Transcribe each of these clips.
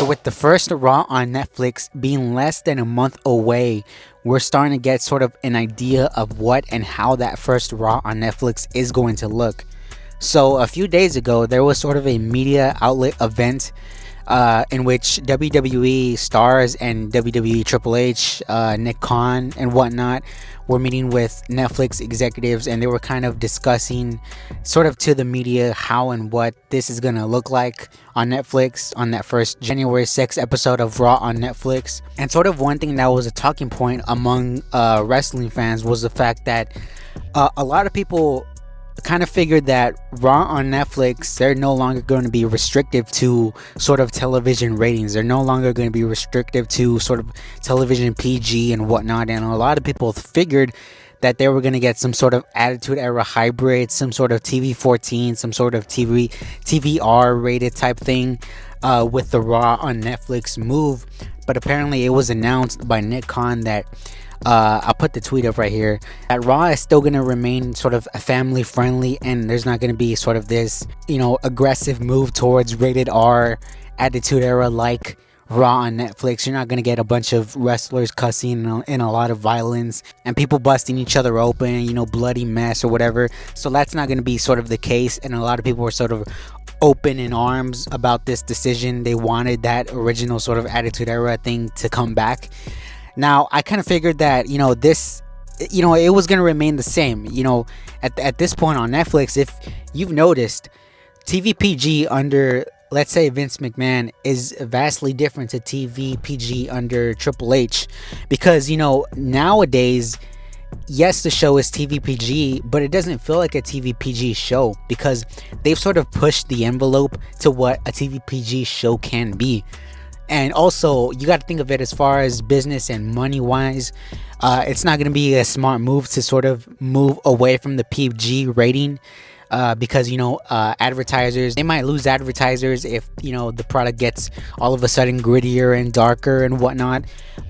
So with the first Raw on Netflix being less than a month away, we're starting to get sort of an idea of what and how that first Raw on Netflix is going to look. So a few days ago, there was sort of a media outlet event in which WWE stars and WWE Triple H, Nick Khan, and whatnot were meeting with Netflix executives, and they were kind of discussing sort of to the media how and what this is going to look like on Netflix on that first January 6th episode of Raw on Netflix. And sort of one thing that was a talking point among wrestling fans was the fact that a lot of people kind of figured that Raw on Netflix, they're no longer going to be restrictive to sort of television ratings. They're no longer going to be restrictive to sort of television PG and whatnot. And a lot of people figured that they were going to get some sort of Attitude Era hybrid, some sort of TV 14, some sort of TVR rated type thing with the Raw on Netflix move. But apparently it was announced by Nick Khan that I'll put the tweet up right here, that Raw is still going to remain sort of family friendly, and there's not going to be sort of this, aggressive move towards rated R Attitude Era like Raw on Netflix. You're not going to get a bunch of wrestlers cussing and a lot of violence and people busting each other open, bloody mess or whatever. So that's not going to be sort of the case, and a lot of people were sort of open in arms about this decision. They wanted that original sort of Attitude Era thing to come back. Now, I kind of figured that, this, it was going to remain the same. At this point on Netflix, if you've noticed, TV PG under, let's say, Vince McMahon is vastly different to TV PG under Triple H. Because, nowadays, yes, the show is TV PG, but it doesn't feel like a TV PG show because they've sort of pushed the envelope to what a TV PG show can be. And also, you got to think of it as far as business and money wise. It's not going to be a smart move to sort of move away from the PG rating because, advertisers, they might lose advertisers if, the product gets all of a sudden grittier and darker and whatnot.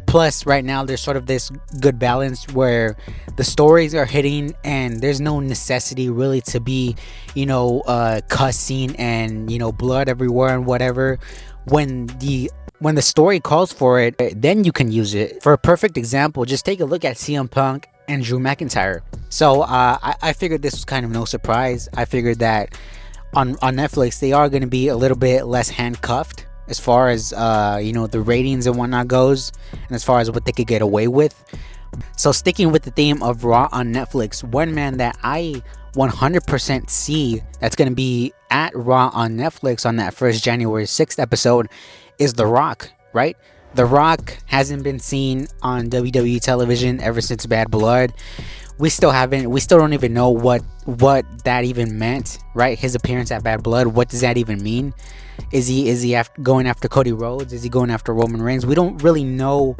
Plus, right now, there's sort of this good balance where the stories are hitting and there's no necessity really to be, cussing and, blood everywhere and whatever. When the story calls for it, then you can use it. For a perfect example, just take a look at CM Punk and Drew McIntyre. So I figured this was kind of no surprise. I figured that on Netflix, they are going to be a little bit less handcuffed as far as, the ratings and whatnot goes, and as far as what they could get away with. So sticking with the theme of Raw on Netflix, one man that I 100% see that's going to be at Raw on Netflix on that first January 6th episode is The Rock, right? The Rock hasn't been seen on WWE television ever since Bad Blood. We still don't even know what that even meant, right? His appearance at Bad Blood, what does that even mean? Is he going after Cody Rhodes? Is he going after Roman Reigns? We don't really know,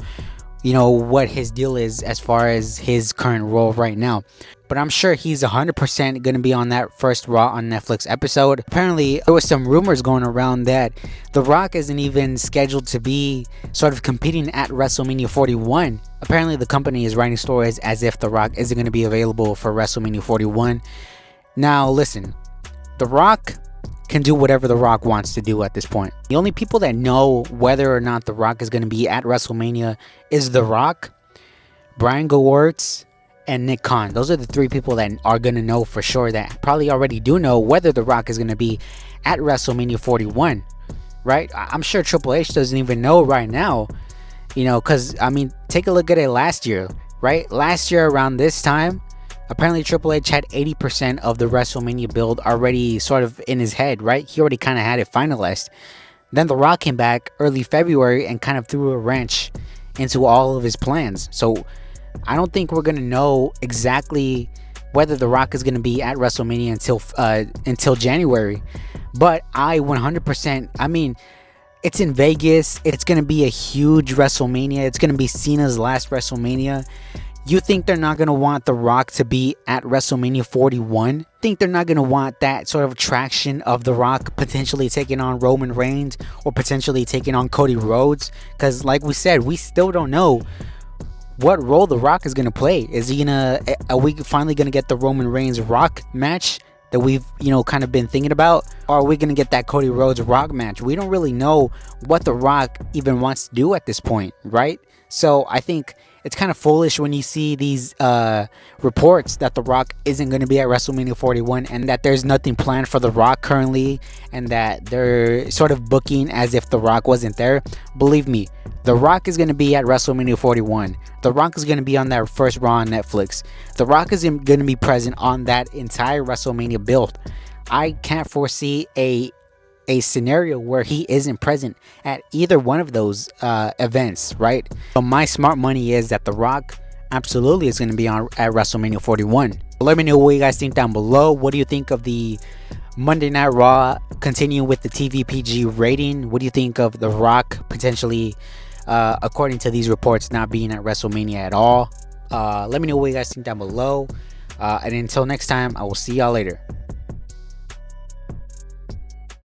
what his deal is as far as his current role right now. But I'm sure he's 100% going to be on that first Raw on Netflix episode. Apparently, there was some rumors going around that The Rock isn't even scheduled to be sort of competing at WrestleMania 41. Apparently, the company is writing stories as if The Rock isn't going to be available for WrestleMania 41. Now, listen, The Rock can do whatever The Rock wants to do at this point. The only people that know whether or not The Rock is going to be at WrestleMania is The Rock, Brian Gewirtz, and Nick Khan. Those are the three people that are going to know for sure, that probably already do know whether The Rock is going to be at WrestleMania 41, right? I'm sure Triple H doesn't even know right now, because, take a look at it last year, right? Last year around this time, apparently Triple H had 80% of the WrestleMania build already sort of in his head, right? He already kind of had it finalized. Then The Rock came back early February and kind of threw a wrench into all of his plans. So I don't think we're going to know exactly whether The Rock is going to be at WrestleMania until January. But I 100%, it's in Vegas. It's going to be a huge WrestleMania. It's going to be Cena's last WrestleMania. You think they're not going to want The Rock to be at WrestleMania 41? Think they're not going to want that sort of attraction of The Rock potentially taking on Roman Reigns or potentially taking on Cody Rhodes? Because like we said, we still don't know what role The Rock is going to play. Are we finally going to get the Roman Reigns Rock match that we've, kind of been thinking about? Or are we going to get that Cody Rhodes Rock match? We don't really know what The Rock even wants to do at this point, right? So I think it's kind of foolish when you see these reports that The Rock isn't going to be at WrestleMania 41 and that there's nothing planned for The Rock currently and that they're sort of booking as if The Rock wasn't there. Believe me, The Rock is going to be at WrestleMania 41. The Rock is going to be on that first Raw on Netflix. The Rock is going to be present on that entire WrestleMania build. I can't foresee a scenario where he isn't present at either one of those events, right? So my smart money is that The Rock absolutely is going to be on at WrestleMania 41. Let me know what you guys think down below. What do you think of the Monday Night Raw continuing with the TVPG rating? What do you think of The Rock potentially, according to these reports, not being at WrestleMania at all? Let me know what you guys think down below. And until next time, I will see y'all later.